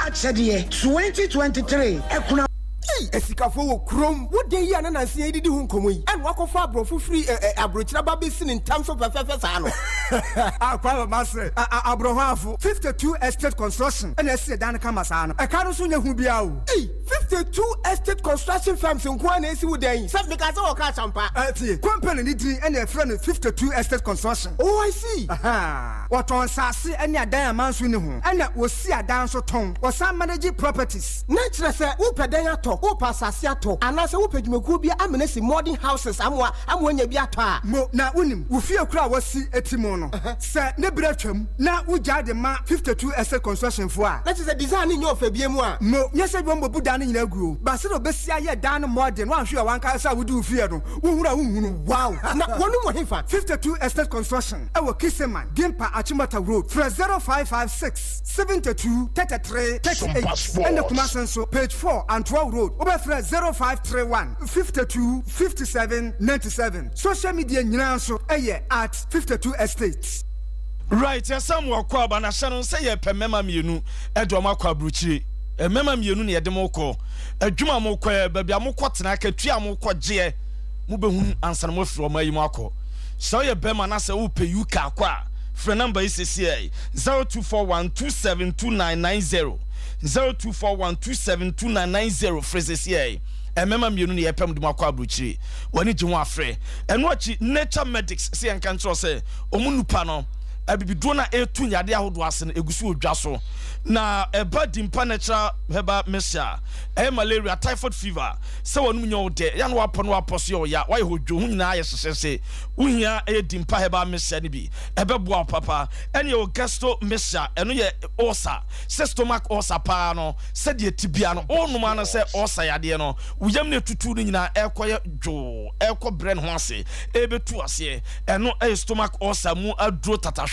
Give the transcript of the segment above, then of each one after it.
achede 2023 ekuna esikafo wo krom wo de yi anana nsia didi hu nkomoyi en wakofa abrofo free abrochira ba besin in terms of sa no akwa master abrohafo 52 estate construction and ese dan kama sa no e ka no so nya hu bia o 52 estate construction firms nko na esi wo dan se me ka se wo ka champa tie company ni din and e friend 52 estate construction. Oh, I see. What on sase and adan amanso ni ho and wo si adan so ton wo san manage properties nature se wo pedan ato wo pasase ato anase wo pedwumaku bia amenesi modern houses amwa nya bi ato a mo na unim wo fie kura wo si etimo no se ne bretwam na wo jade ma 52 estate construction fo a that is a design in your fabie mu a mo nyese bi mo buda no nyina guo ba se no besi aye dan no modern wan hwe wan ka sa wo du fie no wo hura wo hunu wow na wonu mo hefa 52 estate construction e wo Kiseman Gimpa Achimata Road 0556 72 33 38 and the Kumasenso page 4 and 12 Road over 0531 52 57 97 social media nyina so at 52 estates. Right, some walk kwa na shanon say ye pemema mienu edo makwa bruchire emema mienu ne yede moko adwuma moko ba bia moko tena katua moko gye mu behun ansa mo firo mayi mako so ye bema na se wo pe UK akwa free number is CCA 0241272990 0241272990 free CCA emema mienu ne yepem de makwa bruchire wani gye ho afre eno achi nature medics se en kan tro se omunupa no abibido na etu nyade ahodo ase na egusu odwa so na eba dimpa natural heba mesia malaria typhoid fever se wonu nyo de ya no wapo no waposo yo ya why hodwo hu nyina ayesese uhia dimpa heba mesia ni bi ebeboa papa ene o gasto mesia eno ye ulcer se stomach ulcer pa no se de tibia no onuma no se ulcer yade no uyam ne tutu ni nyina ekoye dwo ekobre ho ase ebetu ase eno stomach ulcer mu adro tata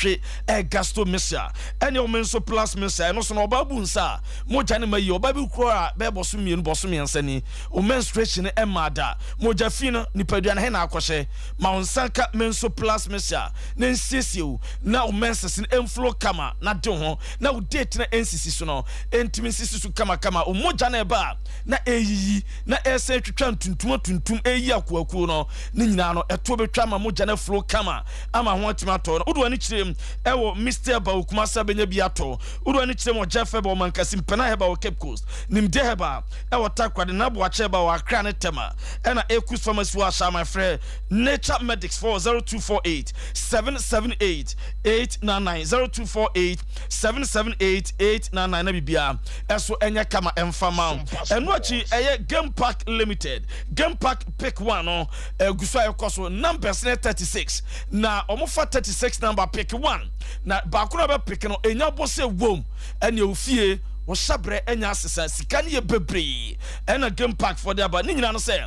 gasto mesia ene o menso plus mesia eno so no babu nsa moja ne mayi obabi kura be boso mienu boso miensa ni o menstruation e mada moja fina ni padua na he na akwhye ma onsanka menso plus mesia na nsiesie na o menses enflow kama na de ho na o date na nsisi so no entimi sisi so kama o moja na eba na eyiyi na ese twetwa tuntum eyi akwaku no ni nyina no eto betwa ma moja na flow kama ama ho atima to no odo ani kirem ewo Mr. Baukuma sabenya biato udo ani kirem o jefe ba o mankasi mpena heba o Cape Coast nimde heba ewo takwade na bo ache ba o Accra ne tema ena Ekus Pharmacy wa sha my friend Nature Medics 40248 778 899 0248 778 899 na bibia eso enya kama emfama eno achi eye Game Park Limited Game Park pick 1 no guso ayekoso numbers 36 na omofa 36 number pick 1 na ba kuna be pick no enya bose wom ene ofie wo sabre enya asesa sika ne ye bebre ena Game Park for the aba ni nyina no say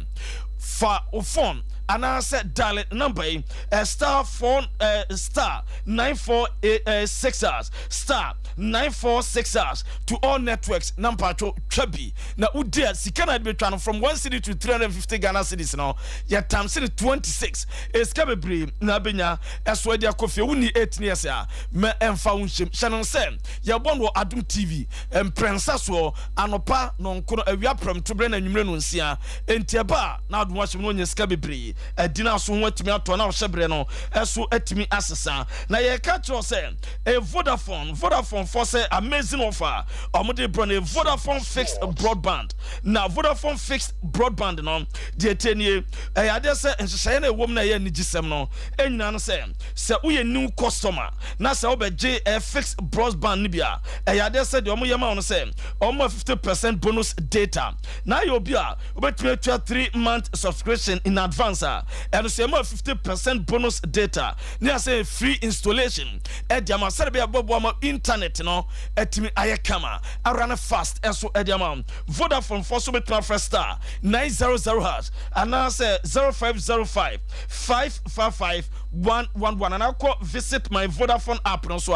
fa o phone anase dial number *4 *946# *946# to all networks number to trabi na udia sikana be twan from 1 city to 350 Ghana cedis no ya time city 26 eska bebre na benya eso dia kofi woni 8 years a me emfa wonhyem shanon se ya bonwo Adum TV emprensa so anopa no nkono awia pram to bre na nwumre no nsia entiaba na Adum washim no nyeska bebre adina so ho atimi ato na ohyebre no eso atimi asesa na ye ka tro se Vodafone for say amazing offer omode bro na Vodafone fixed broadband na Vodafone fixed broadband no de tenie ade se nhyehyɛ na ewom na ye nigisem no enyina no se uye new customer na se obegye fixed broadband ni bia ade se de omo yema no se omo 50% bonus data na ye obi a obetumi atua 3-month subscription in advance and say more 50% bonus data na say free installation ediama serbe abobo ama internet no etimi ayekama arana fast eso ediama Vodafone for so betuma first star 900 and say 0505 555 111 and I call visit my Vodafone app no so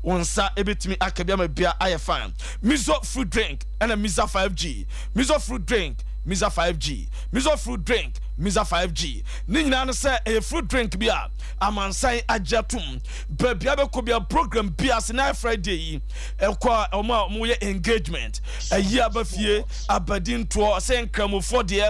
onsa ebetimi akabia ma bia ayefan miso fruit drink and a Misa 5G Miso fruit drink Misa 5G Miso fruit drink Misa 5G ni nyina no say a fruit drink bia amansan ajatum bia be ko bia program bia se na Friday yi ekwa mo ye engagement ayi abafie abadin to say nkramofo de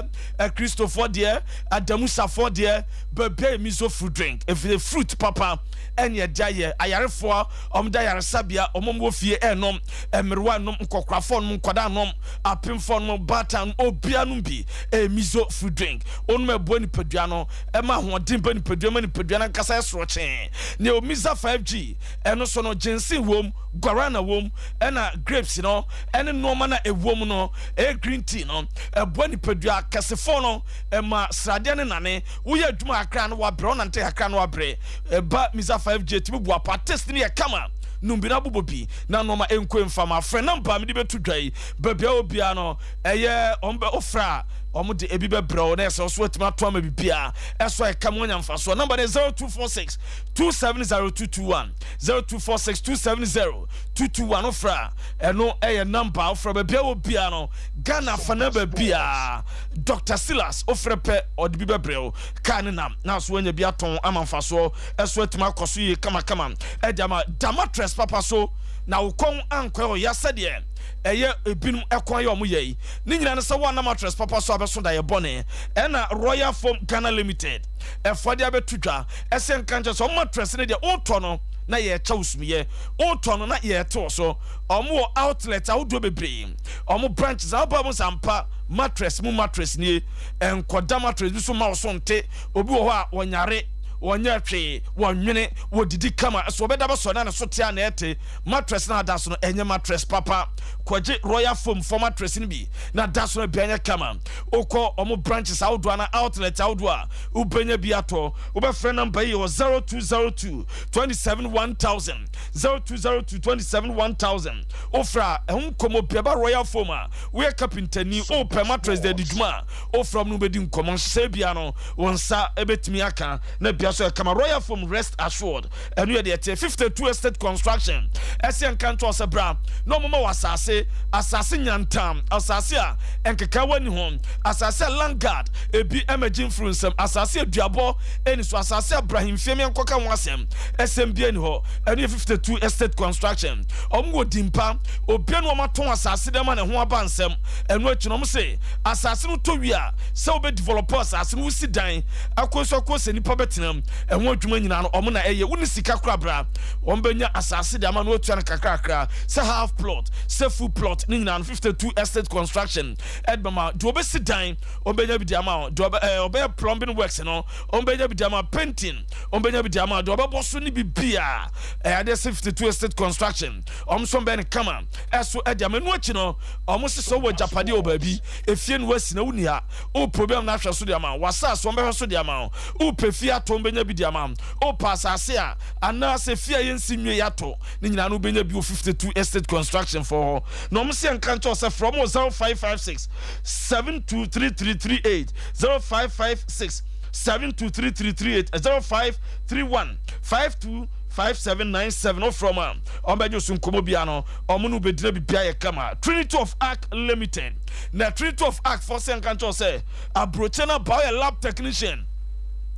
Christopher de Adamusa for de bia miso fruit drink if the fruit papa enye daye ayarefo da yare sabia mo fie enom emerwa nom nkokrafo nom nkoda nom apemfo nom batan obia nom bi miso fruit drink onum ebo ni padua no ma hoden ba ni padua ma ni padua na kasa esoro chen ne o misa 5G eno so no ginseng wom guarana wom na grapes no ene no ma na ewom no green tea no ebo ni padua kasefo no ma srade ne nane wo ye adwuma akra no wa bre onante akra no wa bre ba misa 5G tibu bua pa test ni e kama numbina bubobi na noma enko mfama frɛ number me de betu dwai babia obia no eye ombe ofra omude ebi bebrɛ na ɛsɛ so atima to ama bibia ɛso ɛka mo nyamfa so number is 0246 270221 0246 270221 ofra ɛno ɛyɛ number ofra babia obia no Ghana fana babia Dr. Silas ofra pɛ ɔde bi bebrɛ ka ne nam na so anya bi aton amamfa so ɛso atima koso yi kama ɛdama damatres papa so na ukon anko ya sede eye ebinum ekon ye omoye ni nyina ne se wa na mattress papa so abeso da ye bone e na Royal Foam Ghana Limited efode abetudwa ese nkanche so mattress ne de oto no na ye cha usmiye oto no na ye to so omo outlet awdo bebre omo branches awba Sompa mattress ni enkoda mattress bi so ma so nte obi wo ho a wonyare wonya twe wonwene wodidi kama so obeda ba so na so tia na ete mattress na da so no enye mattress papa kwaje Royal Foam for mattress ni bi na da so na bi anya kama okọ omo branches outdoor na outlet outdoor ubenya bi ato obe friend number yi 0202 271,000 0202 271,000 ofra ehun komo beba Royal Foam a we carpenter ni open mattress de diduma ofram no bedi nkomo se bia no wonsa ebetimi aka na so kama Royal Foam rest assured and we are 52 estate construction asian kanto osebra no mama wasase asase nyantam asase a enkeka wani hom asase landguard ebi emerging influence asase aduabo eni so asase Abraham Fiemi enkoka ho asem SMB eni ho and 52 estate construction omwo dimpa obia no maton asase dem na ho aba nsem enu achi no se asase no to wi a se obe developers asase no si dan akoso akose nipa betinam enwo adwuma nyina no omo na eye woni sika kura bra ombenya asase de ama no otua na kakrakra se half plot se full plot ni nyina no 52 estate construction edbama do obesi dan ombenya bi de ama do obe plumbing works no ombenya bi de ama painting ombenya bi de ama do obe boso ni bibia ade 52 estate construction omso ben kama eso edama no achi no omo se so wo japade obabi efie no wasi na wuni ha o problem na hwe so de ama wasa so ombe hwe so de ama o pefie ato benya bi diamam o pasase a ana se fia yensi nwe yato ni nyina no benya bi 52 estate construction for no mo se nkancho se from 0556 723338 0556 723338 0531 52 5797 no from ombejo sun komo bia no omunu bedina bibia ye kama Trinity of Arc Limited na Trinity of Arc for se nkancho se abrochena boy lab technician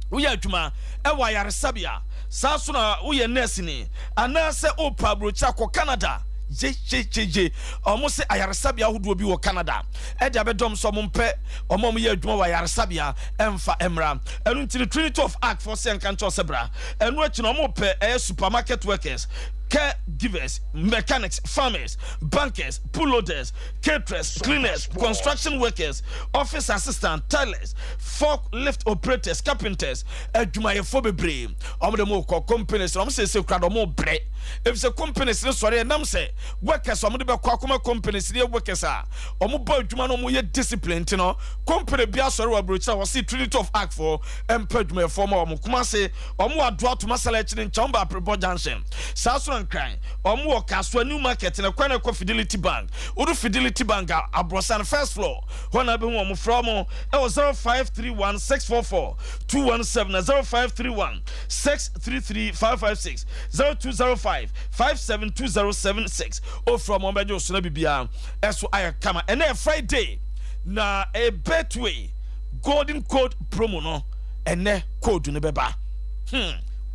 we are juma e wa yare sabia sa so na we nurse ni ana se o pabrocha ko Canada je omo se ayare sabia hodo bi wo Canada e dia bedom so mo mpe omo mo ye adwuma wa yare sabia emfa emra enu ntini Trinity of Arc for se nkancho sebra enu achi no mo pe supermarket workers, caregivers, mechanics, farmers, bankers, pool loaders, caterers, cleaners, construction workers, office assistants, tailors, forklift operators, carpenters, adwumayefo bebre. Omo de mo ko companies, omo se krado mo bre. If the companies no sorry nam say workers omo de be kwa akoma companies dey workers a omo ba adwuma no mo ye discipline no company bia sorry wa brocha wo see Trinity of Arc for empadwumayefo ma omo kuma say omo ado atoma sala chi nchamba prebo junction saso nkran omo wo kaso new market na kwa na Fidelity Bank odu Fidelity Bank abrosan first floor hona be hu omo from e 0531 644 217 0531 633 556 0205 572076 o from ombejo so na bibia eso aya kama ene Friday na a betway golden code promo no ene code no beba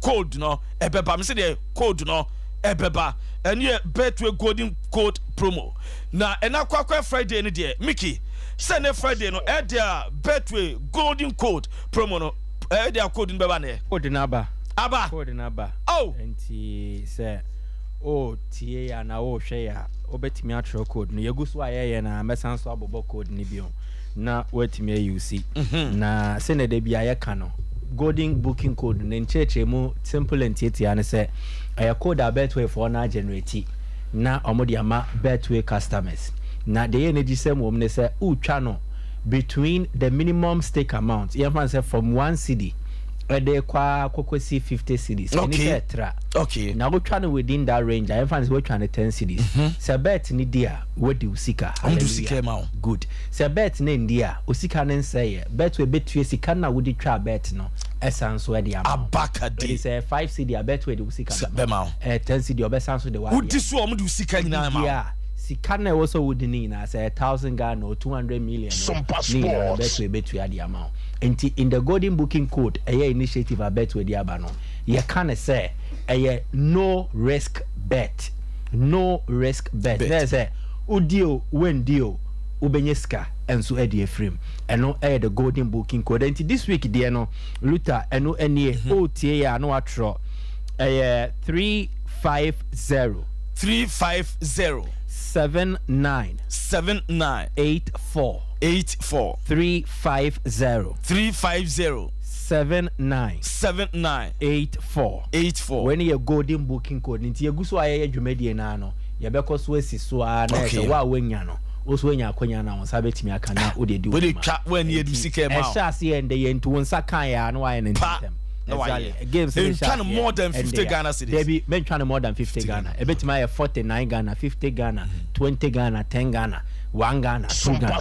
code no ebeba me say the code no ebeba ene Betway golden code promo na ena kwakwa Friday ni de Mickey say ne Friday no e dia Betway golden code promo no e dia code no beba ne code na aba code na aba oh enti say oh tie ya na wo hwe ya obetimi atro code no yeguso ayeye na mesan so abobo code ni bio na wetimi ayusi na se ne de bia ye ka no golden booking code na ncheche mu simple entiety ane se aya code a Betway for na generate na omodi ama Betway customers na de energy sem wo ne se utwa no between the minimum stake amount you can say from 1 cedi they kwasi 50 cedis okay now we trying within that range I find we trying 10 cedis so bet ni dia we di usika good so bet ni dia usika ne say bet we bet we sika na we di try bet no esan so e dia abaka dey say 5 cedi bet we di usika be ma 10 cedi obesan so de wa udi so o di usika nyina ma sika na also wudi ni na say 1,000 Ghana or 200 million Sompa bet we the amount in the golden booking code a initiative a bet with the abano you can say a no risk bet there's a udio when deal ubenyeska and so edi frame and no the golden booking code and this week dear no Luther and no any OTA ya no atro 350 79 84 350 79 84 when you golden booking code nti yeguso aye dwumedie na no ye bekoso asi so a na e wa wanya no oso anya akonya na won sabetimi aka na o de di we twa when ye du sika ma e sha se ende ye ntu won sakan ya no wa ye ntem games in trying more than 50 Ghana cedis they be trying more than 50 Ghana e betima 49 Ghana 50 Ghana 20 Ghana 10 Ghana 1 Ghana 2 Ghana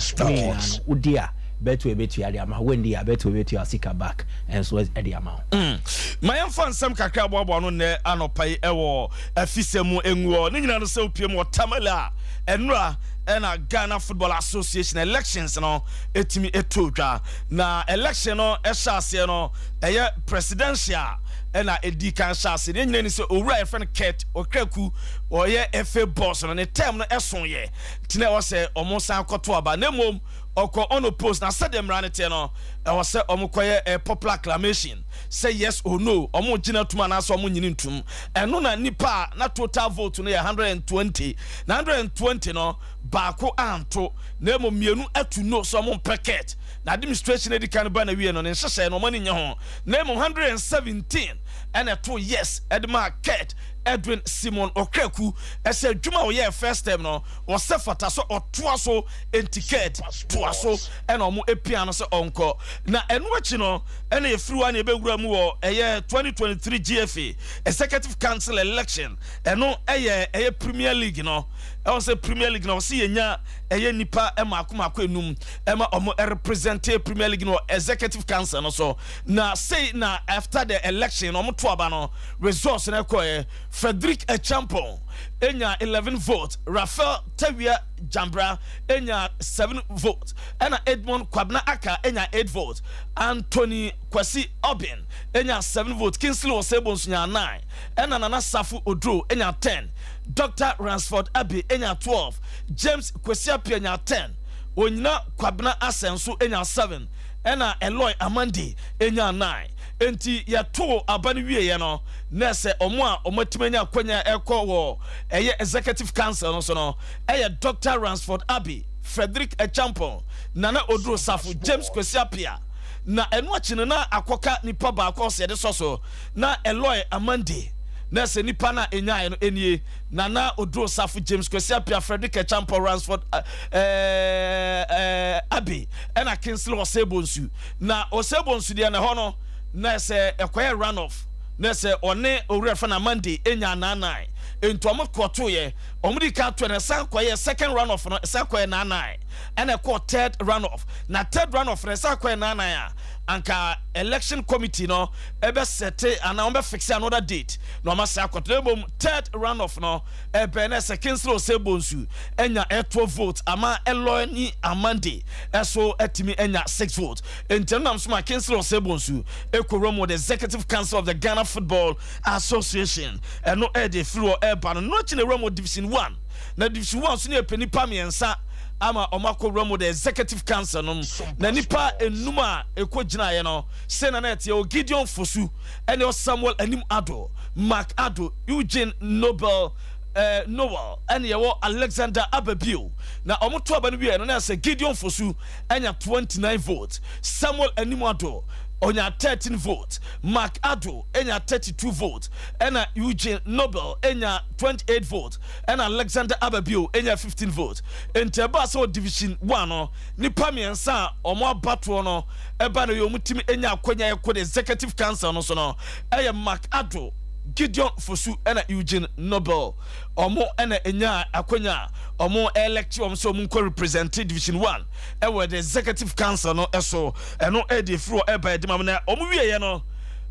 udia Betway betu ade ama when dia Betway betu asika back and so ade ama my fan sam kakra boabo no ne anopai ewo afisemu enwo ne nyina no se opiem o tamala enura ena Ghana Football Association elections no etimi etodwa na election no ehase no eye presidential ena edi kan shase ne nyina ni se owura e friend Kate Okraku oye FA boss no ne term no eson ye tine wo se omonsan koto aba na mom oko on post na said them ran it no e wo se omokoye popular acclamation say yes or no omo gina tuma na so omo nyini ntum eno na nipa na total vote no 120 na 120 no baako anto na mo mienu atu no so omo packet na administration edikan ba na wie no ne nhyehyɛ no mani nya ho na mo 117 and a 2 yes Edma Kate Edwin Simon Okraku ese dwuma wo ye first time no wo se fata so otoa so enticket toa so ena omo epia no se onko na enu achi no ena ye free one ye bewura mu wo eye 2023 GFA executive council election eno eye Premier League no e wo se Premier League no se yenya eye nipa ema akoma enum ema omo represent Premier League no executive council no so na say na after the election omo to aba no results na koye Frederick Echampon enya 11 votes Rafael Tawia Jambra enya 7 votes ena Edmond Kwabna Aka enya 8 votes Anthony Kwasi Obin enya 7 votes Kingsley Osebonsu nya 9 ena Nana Safu Odro enya 10 Dr. Ransford Abbey enya 12 James Kwasi Apia enya 10 Onyina Kwabna Asenso enya 7 ena Eloy Amandi enya 9 enti ya to abani wie ye no na se omo a omatimanya kwanya ekọ wo eye executive council no so no eye Dr. Ransford Abbey Frederick Echampon Nana Odro Safu James Kwesi Apia na enu achine na akoka nipa ba akose de so na Eloy Amandi na se nipa na enya no enie Nana Odro Safu James Kwesi Apia Frederick Echampon Ransford Abbey ena Kingsley Osebonsu na Osebonsu de na ho no na se ekoye run off na se one owura fa na Monday enya 99 into omo kwoto ye omo di ka to na san kwaye second run off no san kwaye 99 and a third run off na third run off na san kwaye 99 a anka election committee no ebe sete ana on be fix another date no ma say akoto third run off no ebe na second slow say bonsu enya 12 votes ama elo ni amande eso etimi enya 6 votes internam so ma cancel say bonsu ekoromo the executive council of the Ghana Football Association no e dey free eba no chine romo division 1 na division 1 so ne peni pamiensa ama omako romo the executive council no na nipa enuma ekogina ye no se na net ye Gideon Fosu ene Samuel Anim Ado Mark Ado Eugene Noel and yawo Alexander Ababio na omoto aba no bi no na say Gideon Fosu enya 29 votes Samuel Anim Ado onya 13 votes Mark Ado enya 32 votes and Eugene Noel enya 28 votes and Alexander Ababio enya 15 votes enteba so division 1 no nipa miensa omo abato no eba no yomutimi enya akwanya ye executive council no so no Mark Ado Gideon Fosu ena Eugene Noel omo ena enya akwanya omo elect so omo represent division 1 ewe the executive council no eso eno e dey fro e ba edimam na omo wiye no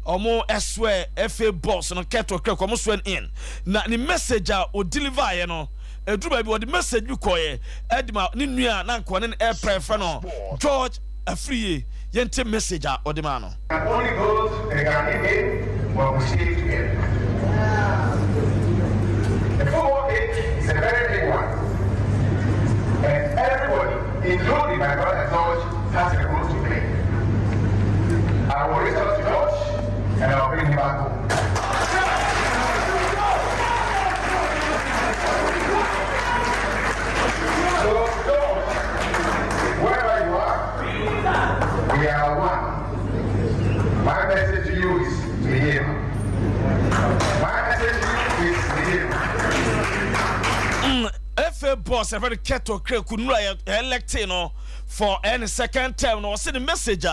omo eswe FA boss no keto krek omo swen in na ni message a o deliver ye no eduba bi o the message bi koye edima ni nua na nko ne e prefer no George Afriye yente message a o de ma no only goes the Ghanaian when we stay together. The football pitch is a very big one, and everybody, including my brother George, has a role to play. I will reach out to George and I'll bring him back home. So George, wherever you are, we are one. My message to you is to him. My message to you is to him. FA boss every keto kunura electing no for any second term no see the message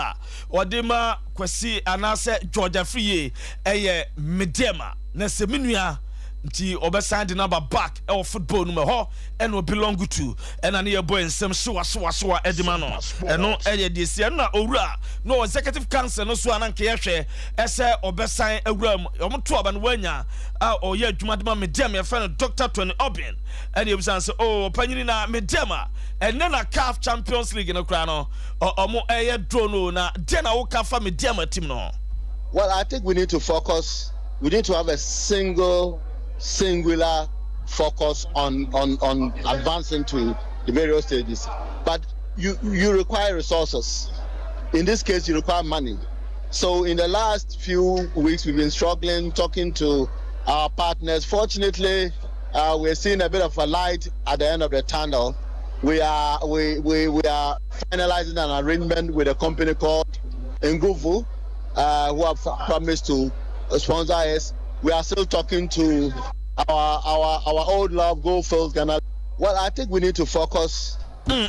or dema kwesi anase George Afriye mediema na se menua nti obesan the number back e football no me ho and no belong to and na ye boy nsem so edima no eno eye de sia na owura no executive council no so ananke ye hwe ese obesan awura omoto aba no wanya a oye adwuma de ma mediam ye friend Dr. Tony Obin and you say oh panyini na mediama and na CAF Champions League no kra no omo eye draw no na de na wo ka fa mediama team no. Well, I think we need to focus. We need to have a singular focus on advancing to the various stages. But you require resources. In this case, you require money. So in the last few weeks, we've been struggling, talking to our partners. Fortunately, we're seeing a bit of a light at the end of the tunnel. We are finalizing an arrangement with a company called Nguvu, who have promised to sponsor us. We are still talking to our old love Goldfields Ghana. Well, I think we need to focus.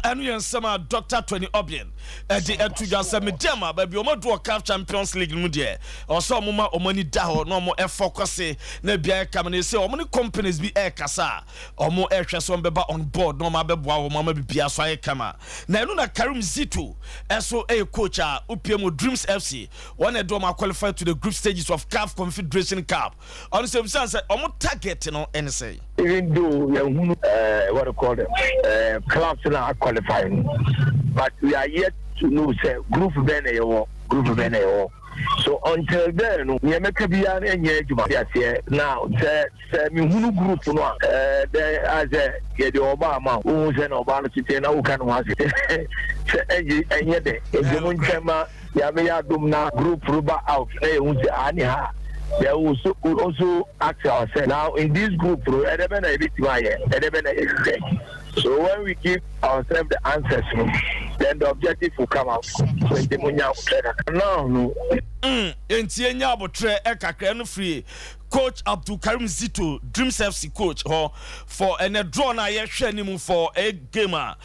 And you sama Dr. Tony Obien the etuja se mediama ba bi o do CAF Champions League mu de o so mo ma o mani da ho no mo e focus na bia kam na se o mo companies bi e kasa o mo e hwe so be ba on board no ma be boa o ma bibia so aye kama na enu na Karim Zito eso e coach a opiem Dreams FC one e do ma qualify to the group stages of CAF Confederation Cup on se say o mo target no any say even though what do you call it clubs are qualifying, but we are yet to know say group Beneyo. So until then, we make a bian and yet now say me group no there as a the Obama who's an Obama city now who can was it and yet the Munchema Yamia Dumna group Ruba out anyhow. They also ask ourselves now in this group. So when we give ourselves the answers, then the objective will come out. No. Entienya abotre ekakra no free coach Abdul Karim Zito Dreams FC coach for a draw na ye hwe ni mu for a game a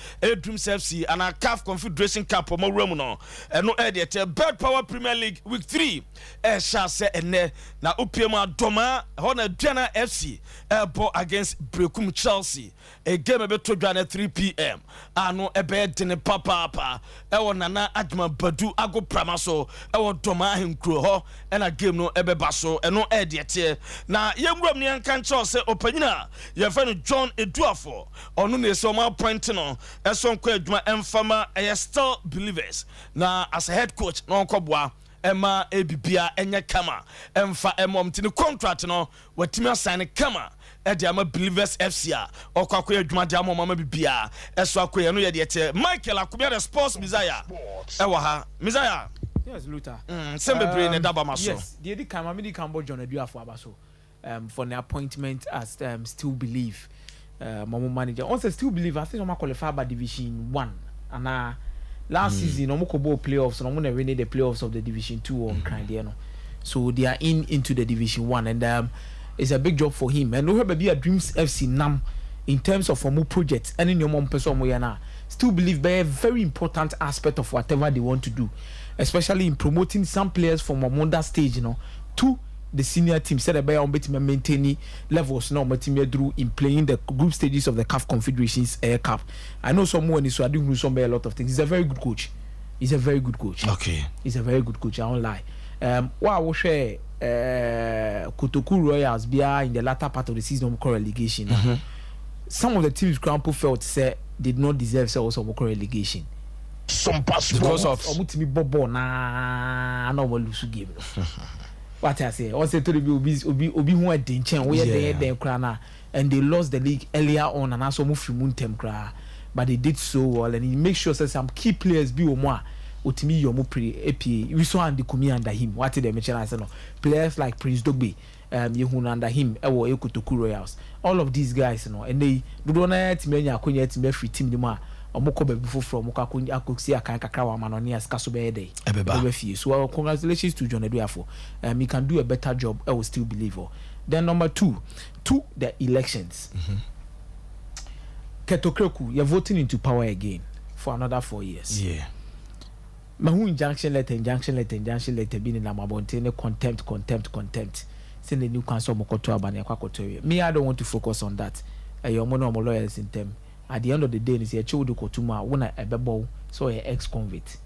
Dreams FC and a CAF Confederation Cup mo room no eno e de Bird Power Premier League week 3 shall say ene na upiema doma na Dwana FC ball against Brekum Chelsea a game ebe to dwa na 3 p.m. ano ebe de papa nana adma badu ago pramaso doma ahenkro ho na game no ebe baso eno e de na yemwam ne kan cho se opanyina ye fa no John Eduafo ono na ese o ma point no eso nko adwuma emfama still believers na as a head coach no nkoboa Emma ebibia enye kama emfa emom tini contract no watimi assign kama edi ama Believers FC a okwakoy adwuma de ama mama bibia eso akoy no ye de Michael Akumia the sports Messiah ewa ha Messiah. Yes, Luther. Sembe brain e daba maso. Yes, the Eddie Kama Midi Cambo John Eduafo abaso for the appointment as Still Believe Momo manager. Also Still Believe I think I'm qualified by Division 1 and last season no kobo playoffs no na win the playoffs of the Division 2 on kind there no. So they are into the Division 1 and it's a big job for him. And no be a Dreams FC nam in terms of formal projects and in your mom person mo yana Still Believe by a very important aspect of whatever they want to do, especially in promoting some players from a Monda stage, to the senior team. Said about on betting maintaining levels now, through in playing the group stages of the CAF Confederations Air Cup. I know someone is doing a lot of things. He's a very good coach. Okay. He's a very good coach. I don't lie. What I will share, Kotoku Royals be in the latter part of the season of relegation. Some of the teams Crampo felt say did not deserve also relegation. Sompa because of omutimi bobo na we lose game. What I say, also to be obi hu eden chen we dey kra na, and they lost the league earlier on and also move from Muntem kra, but they did so well and he make sure say some key players be omo otimi yomo pre AP we saw and the kumi under him. What did they mention? I said no players like Prince Dogbe Yehun under him ewo Ekotoku Royals, all of these guys and they do na team nya akonya team free team dem a omoko be before from akoksi akan kakra wa manoni aska so be dey ebe fie. So congratulations to John Eduafo. He can do a better job. I will still believe. Then number 2 the elections. Ketokreku, you're voting into power again for another 4 years. Yeah. Mahu injunction letter being in Amabonte, contempt. Send the new council mokoto abane kwakoto. Me, I don't want to focus on that. Your mono lawyers in them. At the end of the day, it's a child kotuma wona ebebo so a ex-convict.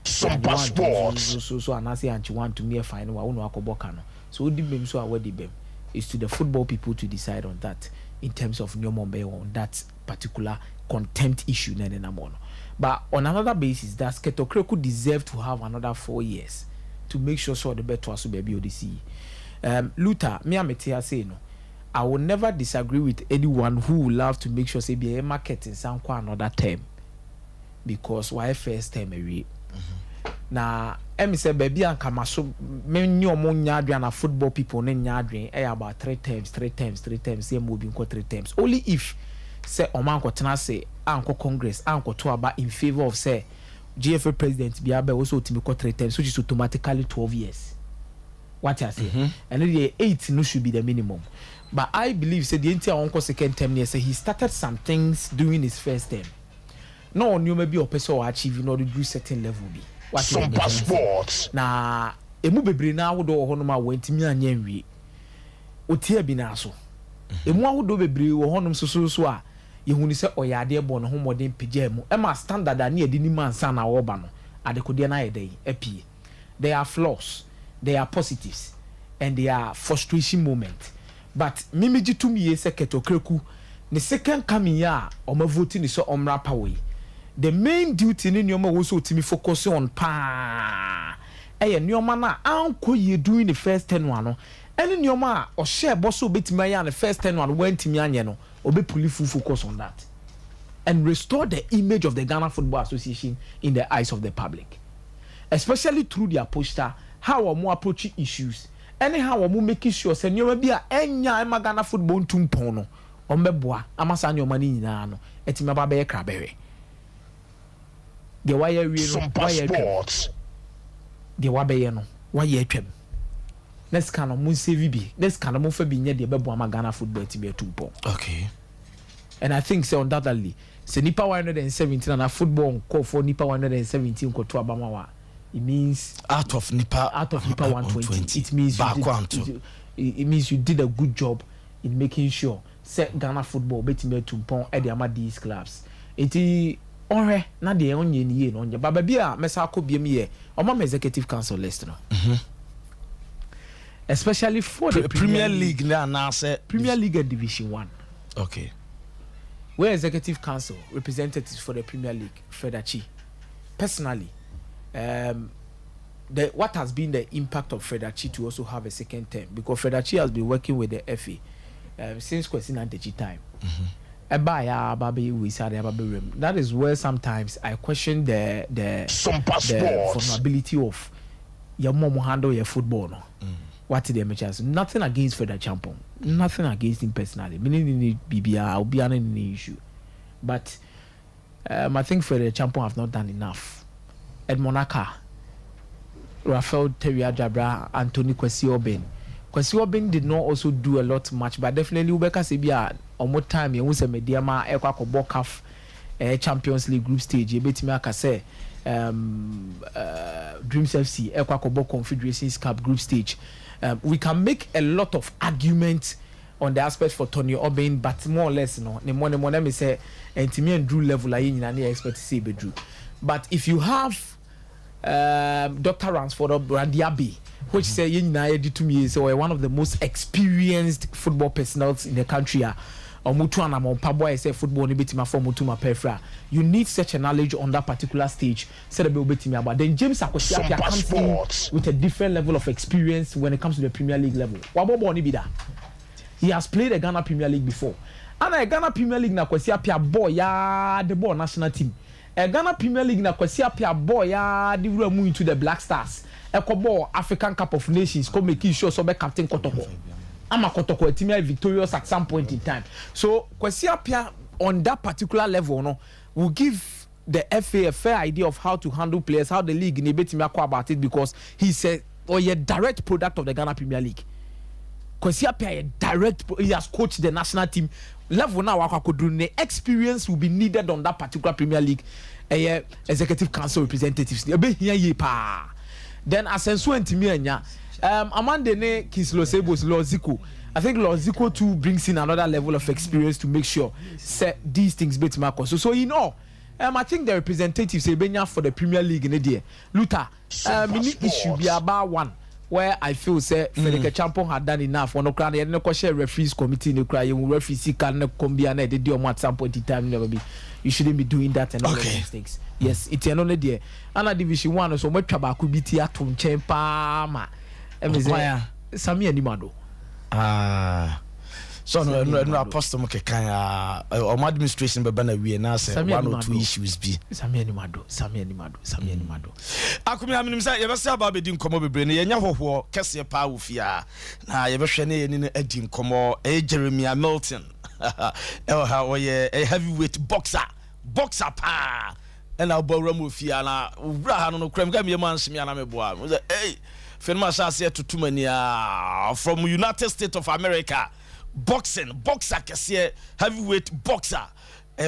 Sompa sports. So and I say and you want to me a fine wa uno akoboka no. So di bem so award di bem. It's to the football people to decide on that in terms of Nyomombe on that particular contempt issue na mono. But on another basis, that Ketokreku deserve to have another 4 years to make sure so the better to be ODC. Luther, me ametia say no. I will never disagree with anyone who would love to make sure say be a market in some another term, because why first term away. Na emi say baby and kamaso many omo nyadwe na football people ne nyadwe about 3 times say mo bi nko 3 times only if say oman ko tena say anko congress anko to aba in favor of say GFA president bi aba also timi ko 3 times, which is automatically 12 years. What I say and the 8 no should be the minimum. But I believe say the entire uncle second term near say he started some things during his first term. No new maybe a person or achieve in order to do certain level be. What some passports. Na emu bebre na wodo ho no ma wantimi anya nwie. Otie bi na so. Emu ahodo bebre wo honom so a yehuni se oyade ebo no ho modern pija mu. E ma standard ani edi ni mansa na wo ba no. Adekode na yede apie. There are flaws, there are positives, and there are frustration moments. But mimiji to me say Ketokreku the second coming year oma voting is so omra power. The main duty in your also to me focus on pa nyoma na anko ye doing the first 10 one and nyoma or share boss bit me the first 10 one went to me anye no obe pull full focus on that and restore the image of the Ghana Football Association in the eyes of the public, especially through their poster, how we more approaching issues. Anyhow, we making sure say nyoma bia enya ema Ghana football ntumpon no ombeboa amasa nyoma ni nyina no etima ba be krabere de wire we no wire sports de wa be ye no wire atwam next kind of mun save bi next kind of mun fa bi nye de bebo ama Ghana football team e tumpo. Okay. And I think so undoubtedly say nipa 117 and a football call for nipa 117 ko to abama wa. It means out of nipa 120. It means it means you did a good job in making sure set Ghana football betime tumpon e de ama these clubs. Enti onre na de onye ni ye no onye baba bia mesa akobiem ye oma executive council list no. Especially for the Premier League na say Premier League and Division 1. Okay. Where executive council representatives for the Premier League, Fredachi. Personally, what has been the impact of Fredachi to also have a second term? Because Fredachi has been working with the FA since question and time. That is where sometimes I question the vulnerability of your mom handle your football. No? What the amateurs? Nothing against Federal Champion, nothing against him personally. Meaning BBR will be an issue, but I think Federal Champion have not done enough. Ed Monaka, Rafael Teria Jabra, Anthony Kwesi Obin did not also do a lot much, but definitely Ubeka Sebia or more time you say Mediama Ekwa Bokaf Champions League group stage. You bet me I say Dreams FC Ekwa Kobo Confederations Cup group stage. We can make a lot of arguments on the aspect for Tony Obin, but more or less, no. The more me say, and Timmy and Drew level, I expect to see Drew. But if you have Dr. Ransford or Brandiabi, which say to me is one of the most experienced football personnel in the country. Or Mutuana Pabo, I say football nibitima for Mutuma Pefra. You need such a knowledge on that particular stage. Said about betima, but then James Akosia comes in with a different level of experience when it comes to the Premier League level. Wabobo Nibida. He has played the Ghana Premier League before. And a Ghana Premier League na Kwasia Pia boy ya the ball national team. A Ghana Premier League na Kwasia Pia boy ya the move into the Black Stars. A Kobo African Cup of Nations come making sure so be captain Kotoko. I'm a Kotoko team victorious at some point in time. So Kwasia Pia on that particular level no will give the FA a fair idea of how to handle players, how the league in about it, because he's a direct product of the Ghana Premier League. Kwasia Pia he has coached the national team level now. The experience will be needed on that particular Premier League executive council representatives. Then Asensu and Timianya, Amande ne Kislo Sebos Loziko. I think Loziko too brings in another level of experience to make sure these things beat Marcos. So you know, I think the representatives for the Premier League in the day, Luther, it should be about one. Where I feel say Federica Champion had done enough. One occasion, you no share referees committee, no cry. You referee can come be they do at some point in time. Never be. You shouldn't be doing that and all those things. Yes, it's another day. And Division 1 so much trouble could be tia to chempa ma. Sami animado. So no apostle mo kekan o administration be na we na say one or two issues be Sami animado. Akumi aminim say ye be say aba be di nkomo bebre ne ye nya hoho kese pa wofia na ye be hwe ne ye ni adi nkomo Jeremiah Milton how we a heavyweight boxer pa and our ballroom wofia na wura ha no kram ga me man smia na me boa say hey fenma sha say to many from United States of America. Boxer kese heavyweight boxer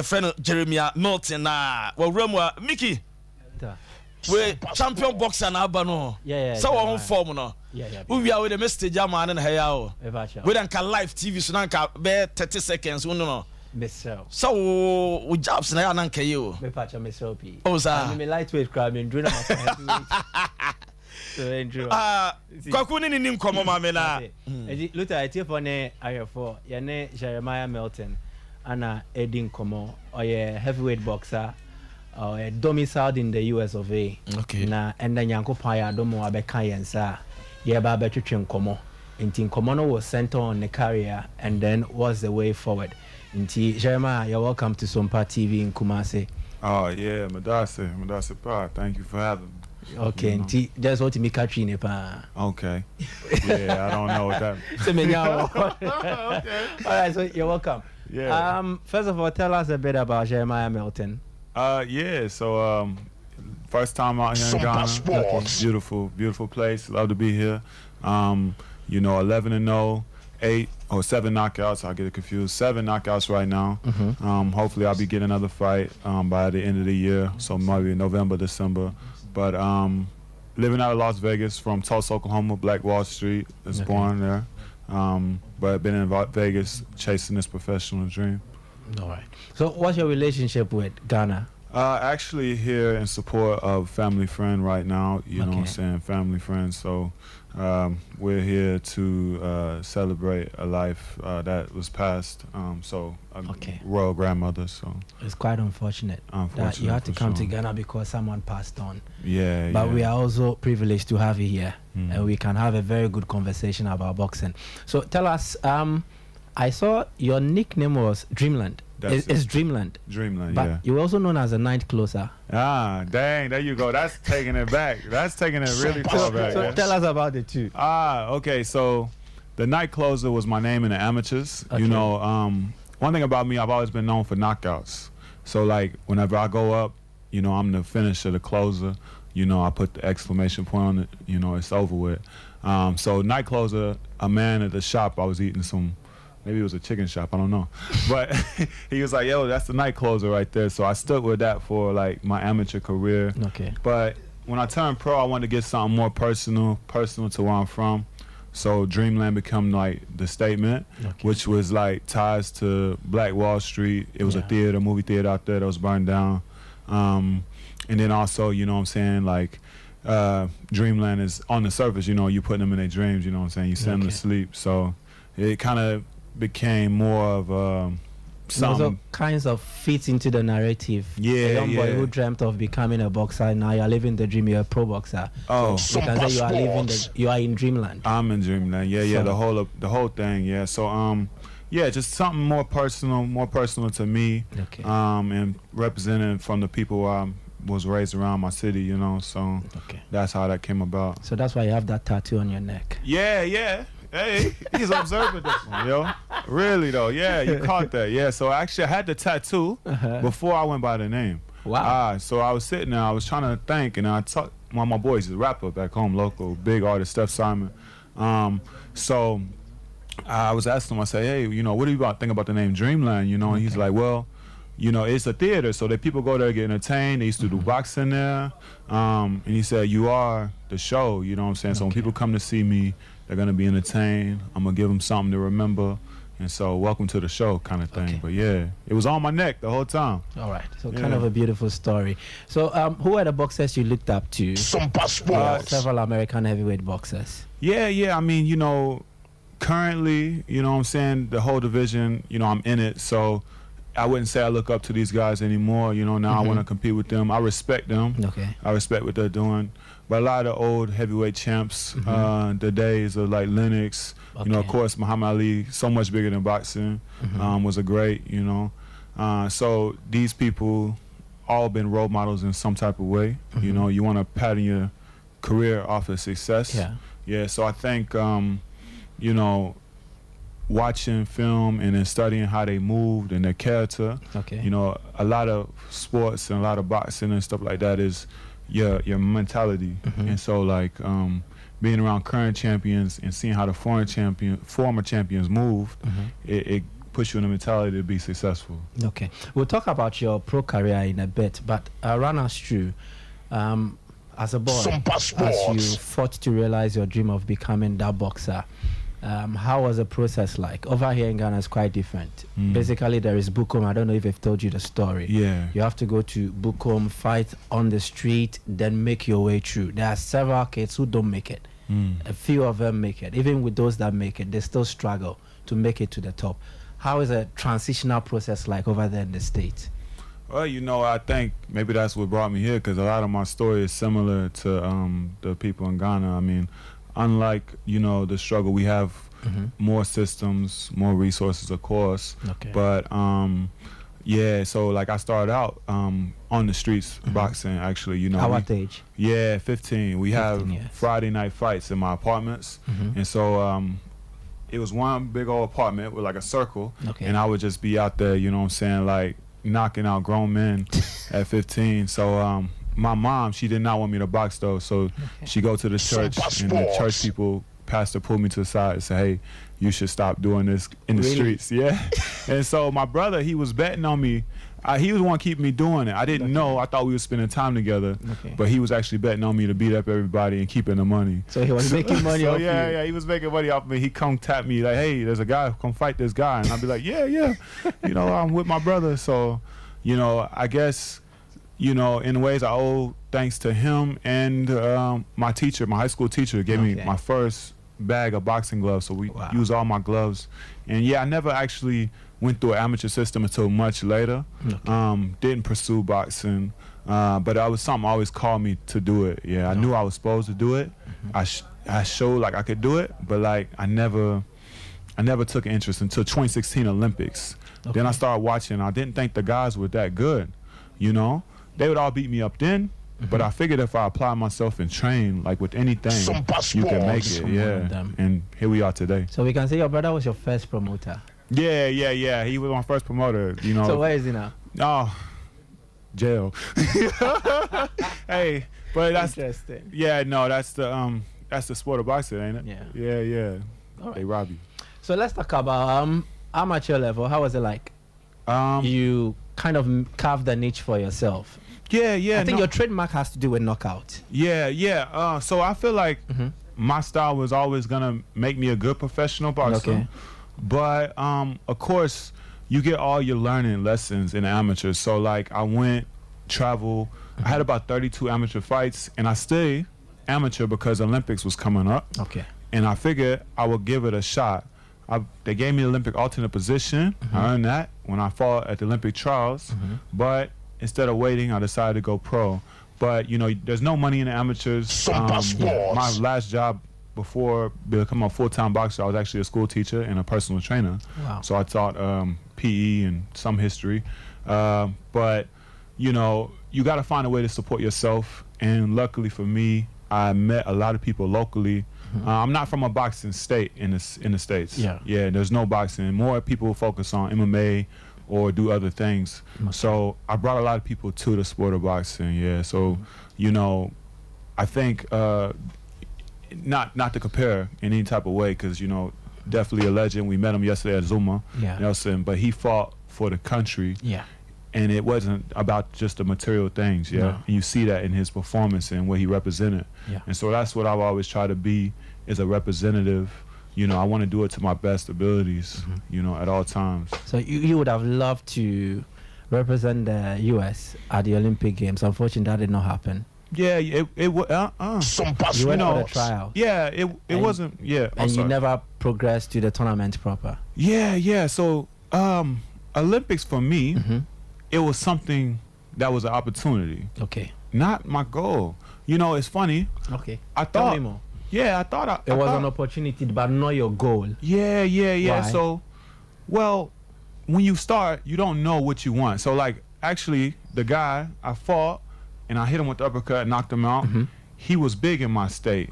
friend Jeremiah Milton na Ramwa Mickey we champion boxer na aba no so on form no we are with the message man na here o we dan ka live TV so na ka be 30 seconds we no so we jobs na na ka ye o me pacha me so pi o sa me lightweight crab me drink so enjoy kwaku ni nim komo ma me na Luther I tell for ne ayefo ye ne Jeremiah Milton ana Edin komo or a heavyweight boxer or domiciled in the US of A. Okay. Na and then yanko paya domo abeka yensa ye ba betwetwe komo nti komo no was center on the career and then what's the way forward. Nti Jeremiah, you're welcome to Sompa TV in Kumasi. Oh yeah, Madase Pa, thank you for having me. Okay, nti that's what me catch in pa. Okay. Yeah, I don't know what that Okay. All right, so you're welcome. Yeah. First of all, tell us a bit about Jeremiah Milton. Yeah, so first time out here in Ghana. Okay. Beautiful place. Love to be here. You know, 11-0, 8 or 7 knockouts. I get it confused. 7 knockouts right now. Hopefully, I'll be getting another fight by the end of the year. So maybe November, December. But living out of Las Vegas from Tulsa, Oklahoma, Black Wall Street. Was born there. But been in Vegas chasing this professional dream. All right. So, what's your relationship with Ghana? Actually, here in support of family friend right now. You know what I'm saying? Family friend. So, we're here to celebrate a life that was passed. Royal grandmother. So it's quite unfortunate that you had to come to Ghana because someone passed on. Yeah. But we are also privileged to have you here, and we can have a very good conversation about boxing. So tell us. I saw your nickname was Dreamland. It's Dreamland. Dreamland, but you're also known as a night closer. Ah, dang, there you go. That's taking it back. That's taking it really far back. So tell us about it too. Okay, so the night closer was my name in the amateurs. You know, one thing about me, I've always been known for knockouts. So like whenever I go up, you know, I'm the finisher, the closer. You know, I put the exclamation point on it. You know, it's over with. So night closer, a man at the shop, I was eating some. Maybe it was a chicken shop, I don't know. But he was like, yo, that's the night closer right there. So I stuck with that for like my amateur career. Okay. But when I turned pro, I wanted to get something more personal to where I'm from. So Dreamland became like the statement, which was like ties to Black Wall Street. It was a movie theater out there that was burned down. And then also, you know what I'm saying, like Dreamland is on the surface, you know, you put them in their dreams, you know what I'm saying, you send them to sleep. So it kind of became more of something. Also kinds of fits into the narrative. Yeah, a young boy who dreamt of becoming a boxer, now you're living the dream. You're a pro boxer. Oh, so you can say you are in Dreamland. I'm in Dreamland. Yeah, the whole thing. Yeah, so just something more personal to me. Okay. And representing from the people I was raised around my city, you know. So that's how that came about. So that's why you have that tattoo on your neck. Yeah. Hey, he's observing this one, yo. Really though, yeah, you caught that. Yeah, so actually I had the tattoo before I went by the name. Wow. So I was sitting there, I was trying to think, and I talked one of my boys, he's a rapper back home, local, big artist, Steph Simon. So I was asking him, I said, hey, you know, what do you think about the name Dreamland? You know, and he's like, well, you know, it's a theater, so that people go there to get entertained. They used to do boxing there. And he said, you are the show, you know what I'm saying? So when people come to see me, they're going to be entertained. I'm going to give them something to remember. And so, welcome to the show kind of thing. But yeah, it was on my neck the whole time. All right. So, kind of a beautiful story. So, who are the boxers you looked up to? Sompa Sports. Several American heavyweight boxers. Yeah. I mean, you know, currently, you know what I'm saying, the whole division, you know, I'm in it. So, I wouldn't say I look up to these guys anymore. You know, now I want to compete with them. I respect them. Okay. I respect what they're doing. But a lot of old heavyweight champs, the days of like Lennox, you know, of course, Muhammad Ali, so much bigger than boxing, was a great, you know. So these people all been role models in some type of way. You know, you want to pattern your career off of success. Yeah, so I think, you know, watching film and then studying how they moved and their character. You know, a lot of sports and a lot of boxing and stuff like that is your mentality. And so like being around current champions and seeing how the former champions moved, it puts you in a mentality to be successful. Okay, we'll talk about your pro career in a bit, but run us through as a boy, as you fought to realize your dream of becoming that boxer. How was the process like? Over here in Ghana, it's quite different. Basically, there is Bukom. I don't know if I've told you the story. Yeah. You have to go to Bukom, fight on the street, then make your way through. There are several kids who don't make it. A few of them make it. Even with those that make it, they still struggle to make it to the top. How is a transitional process like over there in the States? Well, you know, I think maybe that's what brought me here, because a lot of my story is similar to the people in Ghana. I mean, unlike, you know, the struggle, we have more systems, more resources, of course. But yeah, so like I started out on the streets boxing, actually, you know. How what age? Yeah, 15. We 15, have yes. Friday night fights in my apartments. And so it was one big old apartment with like a circle. And I would just be out there, you know what I'm saying, like knocking out grown men at 15. So my mom, she did not want me to box though, so she go to the church, and the church people pastor pulled me to the side and said, "Hey, you should stop doing this in the streets." Yeah. And so my brother, he was betting on me. He was the one keeping me doing it. I didn't know. I thought we were spending time together, but he was actually betting on me to beat up everybody and keeping the money. So he was making money off you. Yeah, he was making money off me. He come tap me like, "Hey, there's a guy, come fight this guy," and I'd be like, "Yeah, you know, I'm with my brother." So, you know, I guess, you know, in ways I owe thanks to him and my teacher, my high school teacher, gave me my first bag of boxing gloves. So we used all my gloves, and I never actually went through an amateur system until much later. Didn't pursue boxing, but it was something always called me to do it. I knew I was supposed to do it. I showed like I could do it, but like I never took interest until 2016 Olympics. Then I started watching. I didn't think the guys were that good, you know. They would all beat me up then, but I figured if I apply myself and train, like with anything, you can make it. And here we are today. So we can say your brother was your first promoter. Yeah. He was my first promoter, you know. So where is he now? Oh, jail. Hey, but that's interesting. That's the sport of boxing, ain't it? Yeah. All right. They rob you. So let's talk about amateur level. How was it like? You kind of carved a niche for yourself. Yeah. I think your trademark has to do with knockout. Yeah. So I feel like my style was always gonna make me a good professional boxer. But of course, you get all your learning lessons in amateur. So like I went travel. I had about 32 amateur fights, and I stayed amateur because Olympics was coming up. And I figured I would give it a shot. They gave me the Olympic alternate position. I earned that when I fought at the Olympic trials. But instead of waiting, I decided to go pro. But you know, there's no money in the amateurs. My last job before becoming a full-time boxer, I was actually a school teacher and a personal trainer. So I taught PE and some history. But you know, you got to find a way to support yourself. And luckily for me, I met a lot of people locally. I'm not from a boxing state in the States. There's no boxing. More people focus on MMA or do other things. So I brought a lot of people to the sport of boxing. So you know, I think not to compare in any type of way, because you know, definitely a legend. We met him yesterday at Zuma Nelson, but he fought for the country. And it wasn't about just the material things, And you see that in his performance and what he represented. And so that's what I've always tried to be, is a representative. You know, I want to do it to my best abilities, you know, at all times. So you would have loved to represent the U.S. at the Olympic Games. Unfortunately, that did not happen. It was you went for the trials. It wasn't. And you never progressed to the tournament proper. So Olympics for me, it was something that was an opportunity. Not my goal. You know, it's funny. I thought. Tell me more. I thought it was an opportunity, but not your goal. Why? So, well, when you start, you don't know what you want. So, like, actually, the guy I fought and I hit him with the uppercut, knocked him out. He was big in my state.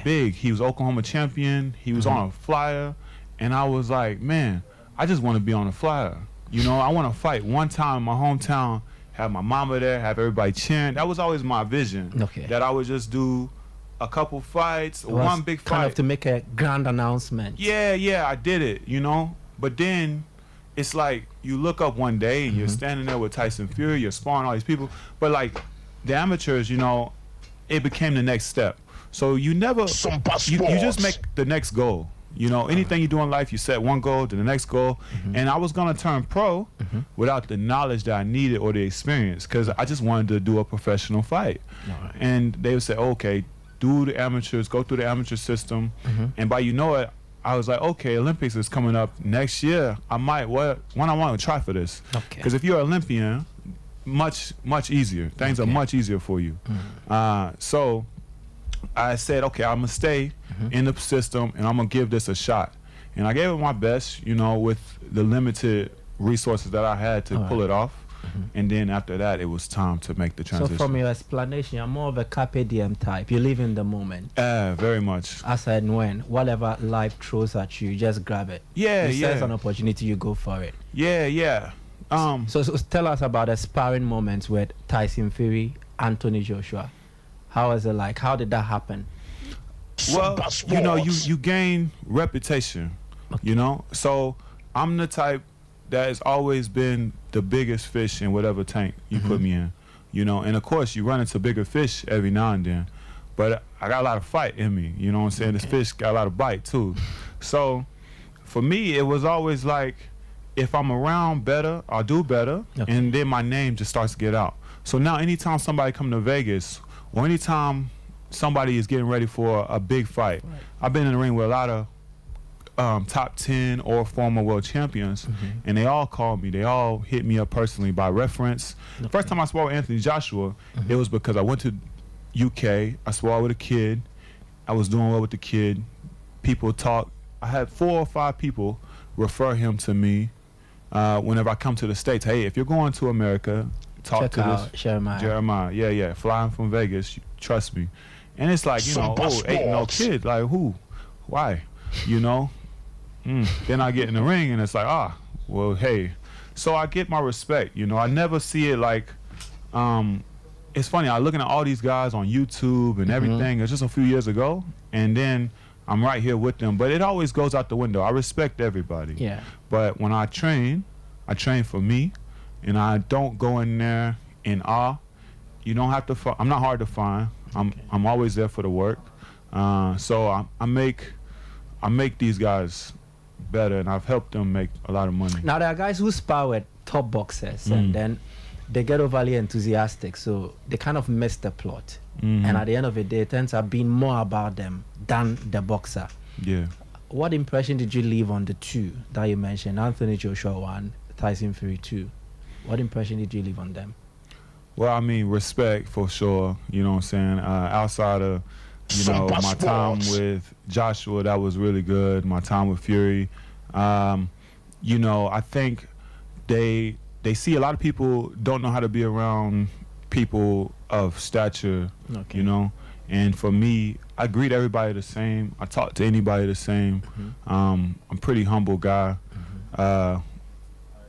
Big. He was Oklahoma champion. He was on a flyer, and I was like, man, I just want to be on a flyer. You know, I want to fight one time in my hometown, have my mama there, have everybody cheering. That was always my vision. That I would just do a couple fights, one big fight. Kind of to make a grand announcement. I did it, you know. But then it's like you look up one day and you're standing there with Tyson Fury, you're sparring all these people. But like the amateurs, you know, it became the next step. So you never, you just make the next goal. You know, anything you do in life, you set one goal to the next goal. And I was going to turn pro without the knowledge that I needed or the experience, because I just wanted to do a professional fight. And they would say, okay, do the amateurs, go through the amateur system. And by you know it, I was like, okay, Olympics is coming up next year. I might, I want to try for this. Because if you're an Olympian, much easier. Things are much easier for you. So I said, okay, I'm going to stay in the system and I'm going to give this a shot. And I gave it my best, you know, with the limited resources that I had to pull it off. And then after that, it was time to make the transition. So from your explanation, you're more of a carpe diem type. You live in the moment. Very much. As and when, whatever life throws at you, just grab it. If there's an opportunity, you go for it. So tell us about the sparring moments with Tyson Fury, Anthony Joshua. How was it like? How did that happen? Well, you know, you gain reputation, you know. So I'm the type that has always been the biggest fish in whatever tank you put me in, you know. And of course, you run into bigger fish every now and then, but I got a lot of fight in me, you know what I'm saying? This fish got a lot of bite too. So for me, it was always like, if I'm around better, I'll do better, and then my name just starts to get out. So now anytime somebody come to Vegas, or anytime somebody is getting ready for a big fight, I've been in the ring with a lot of top 10 or former world champions, and they all called me. They all hit me up personally by reference. First time I swore with Anthony Joshua, it was because I went to UK. I swore with a kid. I was doing well with the kid. People talk. I had 4 or 5 people refer him to me whenever I come to the States. Hey, if you're going to America, talk to this Jeremiah. Yeah, flying from Vegas. Trust me. And it's like, you know, 8-0 kid. Like, who? Why? You know? Then I get in the ring and it's like, well, hey. So I get my respect, you know. I never see it like, it's funny, I looking at all these guys on YouTube and everything. It's just a few years ago, and then I'm right here with them. But it always goes out the window. I respect everybody. Yeah. But when I train for me, and I don't go in there in awe. You don't have to. I'm not hard to find. I'm always there for the work. So I make these guys better, and I've helped them make a lot of money. Now there are guys who spar with top boxers, and then they get overly enthusiastic, so they kind of miss the plot. And at the end of the day, it ends up being more about them than the boxer. Yeah. What impression did you leave on the two that you mentioned, Anthony Joshua 1, Tyson Fury 2? What impression did you leave on them? Well, I mean, respect for sure. You know what I'm saying? Outside of, you know, my time with Joshua, that was really good. My time with Fury. You know, I think they see a lot of people don't know how to be around people of stature, you know? And for me, I greet everybody the same. I talk to anybody the same. I'm a pretty humble guy.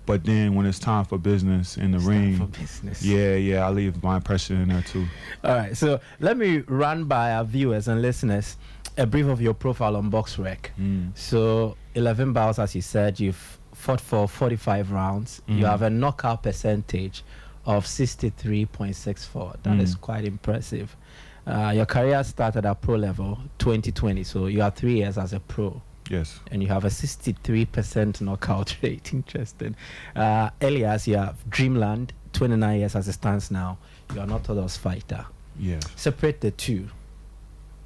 But then when it's time for business in the ring, yeah, I leave my impression in there too. All right, so let me run by our viewers and listeners a brief of your profile on BoxRec. So 11 bouts, as you said, you've fought for 45 rounds. You have a knockout percentage of 63.64. That is quite impressive. Your career started at pro level 2020, so you have 3 years as a pro. Yes. And you have a 63% knockout rate. Interesting. Elias, you have Dreamland, 29 years as it stands now. You are not orthodox fighter. Yeah. Separate the two.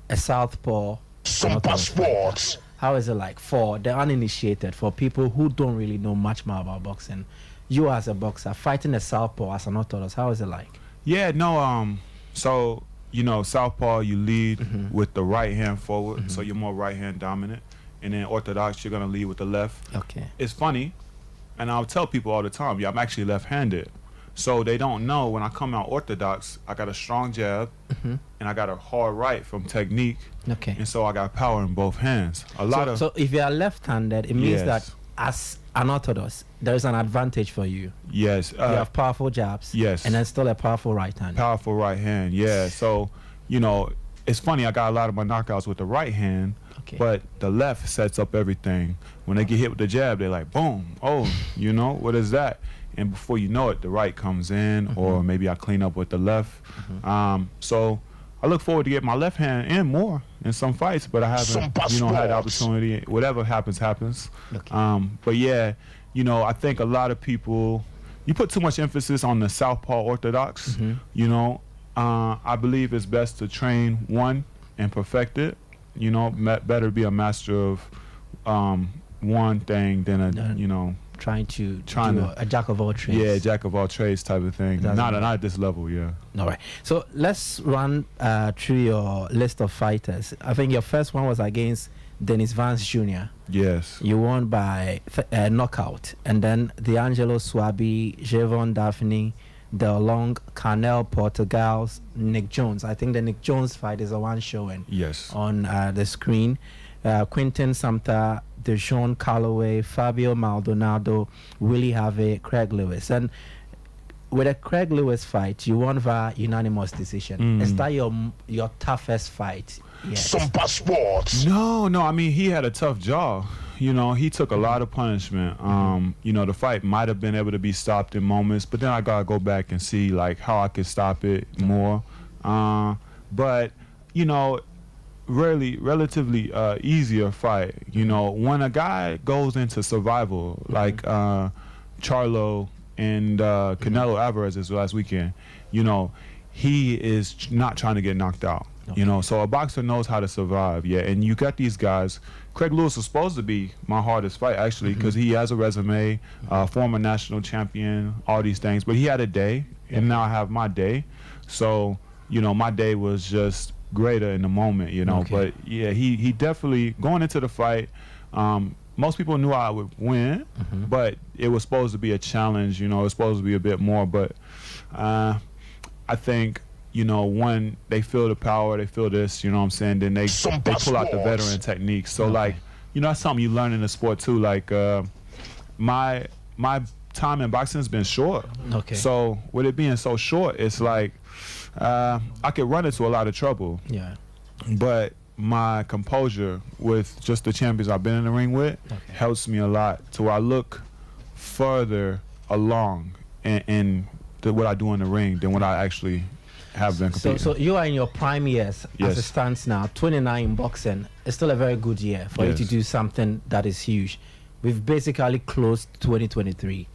A southpaw. Sompa Sports. How is it like for the uninitiated, for people who don't really know much more about boxing? You as a boxer, fighting a southpaw as an orthodox, how is it like? Yeah, no, so, you know, southpaw, you lead with the right hand forward, so you're more right hand dominant. And then orthodox, you're gonna lead with the left. Okay. It's funny, and I'll tell people all the time, yeah, I'm actually left-handed. So they don't know when I come out orthodox, I got a strong jab, and I got a hard right from technique. Okay. And so I got power in both hands. So if you are left-handed, it means that as an orthodox, there is an advantage for you. Yes. You have powerful jabs. Yes. And then still a powerful right hand. Powerful right hand, yeah. So, you know, it's funny, I got a lot of my knockouts with the right hand. Okay. But the left sets up everything. When they get hit with the jab, they're like, boom, oh, you know, what is that? And before you know it, the right comes in, or maybe I clean up with the left. So I look forward to getting my left hand in more in some fights, but I haven't, you know, had the opportunity. Whatever happens, happens. Okay. But yeah, you know, I think a lot of people, you put too much emphasis on the southpaw orthodox. You know, I believe it's best to train one and perfect it. You know, better be a master of one thing than a, you know, trying to a jack of all trades. Yeah, jack of all trades type of thing. Not at this level, yeah. All right. So let's run through your list of fighters. I think your first one was against Dennis Vance Jr. Yes. You won by knockout. And then D'Angelo Swaby, Javon Daphne, Del Long, Carnell Portugal's, Nick Jones. I think the Nick Jones fight is the one showing on the screen. Quinton Sumter, Deshaun Calloway, Fabio Maldonado, Willie Harvey, Craig Lewis. And with a Craig Lewis fight, you won via unanimous decision. Is that your toughest fight? Yes. Sompa Sports. No, I mean, he had a tough jaw. You know, he took a lot of punishment. You know, the fight might have been able to be stopped in moments, but then I gotta go back and see like how I could stop it more. But you know, relatively easier fight. You know, when a guy goes into survival like Charlo and Canelo Alvarez this last weekend, you know, he is not trying to get knocked out. Okay. You know, so a boxer knows how to survive. Yeah, and you got these guys. Craig Lewis was supposed to be my hardest fight actually because he has a resume, former national champion, all these things. But he had a day, and now I have my day. So you know, my day was just greater in the moment. You know, but yeah, he definitely going into the fight. Most people knew I would win, but it was supposed to be a challenge. You know, it was supposed to be a bit more. But I think, you know, when they feel the power, they feel this, you know what I'm saying, then they pull out the veteran techniques. So like, you know, that's something you learn in the sport too. Like my time in boxing has been short. So with it being so short, it's like I could run into a lot of trouble. Yeah. But my composure with just the champions I've been in the ring with helps me a lot to where I look further along in what I do in the ring than what I actually have been competing. So you are in your prime years as it stands now, 29 in boxing. It's still a very good year for you to do something that is huge. We've basically closed 2023.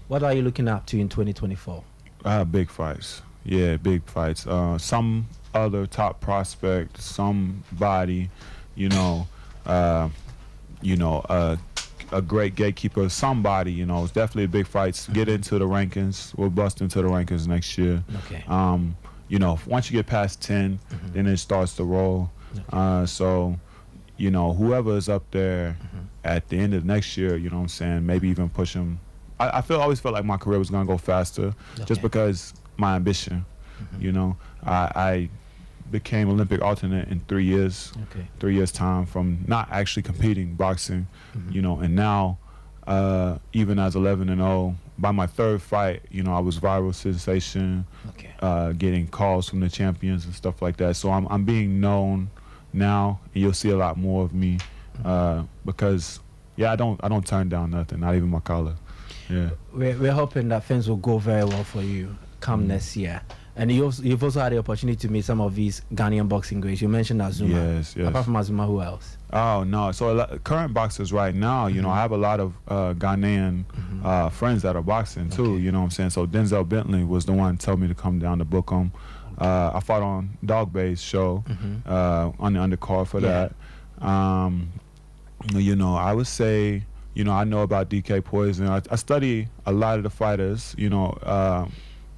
What are you looking up to in 2024? Big fights. Yeah, big fights. Some other top prospect, somebody, you know, a great gatekeeper, somebody, you know. It's definitely big fights. Get into the rankings. We'll bust into the rankings next year. You know, once you get past 10, then it starts to roll. So, you know, whoever is up there at the end of next year, you know what I'm saying, maybe even push them. I always felt like my career was going to go faster just because my ambition, you know. I became Olympic alternate in 3 years, 3 years time from not actually competing boxing, you know, and now even as 11-0, by my third fight, you know, I was viral sensation, getting calls from the champions and stuff like that. So I'm being known now, and you'll see a lot more of me because I don't turn down nothing, not even my collar. Yeah, we're hoping that things will go very well for you come next year. And you've also had the opportunity to meet some of these Ghanaian boxing greats. You mentioned Azuma. Yes. Apart from Azuma, who else? Oh, no. So current boxers right now, you know, I have a lot of Ghanaian friends that are boxing too, you know what I'm saying? So Denzel Bentley was the one who told me to come down to book him. I fought on Dog Bay's show on the undercard for that. You know, I would say, you know, I know about DK Poison. I study a lot of the fighters, you know.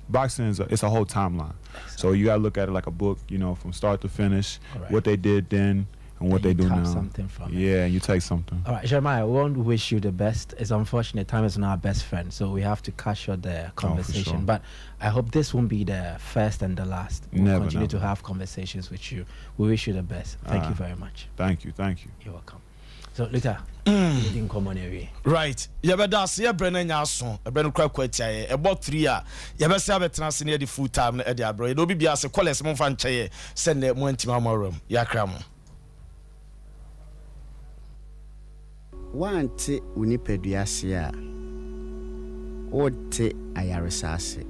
Boxing it's a whole timeline. So you gotta look at it like a book, you know, from start to finish, what they did then and what they do now. Something from it. Yeah, and you take something. All right, Jeremiah, we want to wish you the best. It's unfortunate time is not our best friend, so we have to cut short the conversation. Sure. But I hope this won't be the first and the last. We'll continue to have conversations with you. We wish you the best. Thank you very much. Thank you. You're welcome. So later, didn't come on away. Right. Yabeda se yebre na nya so, ebe no kwa kwatia ye. Ebo 3 a yebe se abetena se ne di full time na e di abro. Ye do bi bia se college mo fa nche ye, se ne mo antima amorom. Yakra mo. Wante unipadua se a wote ayaresase.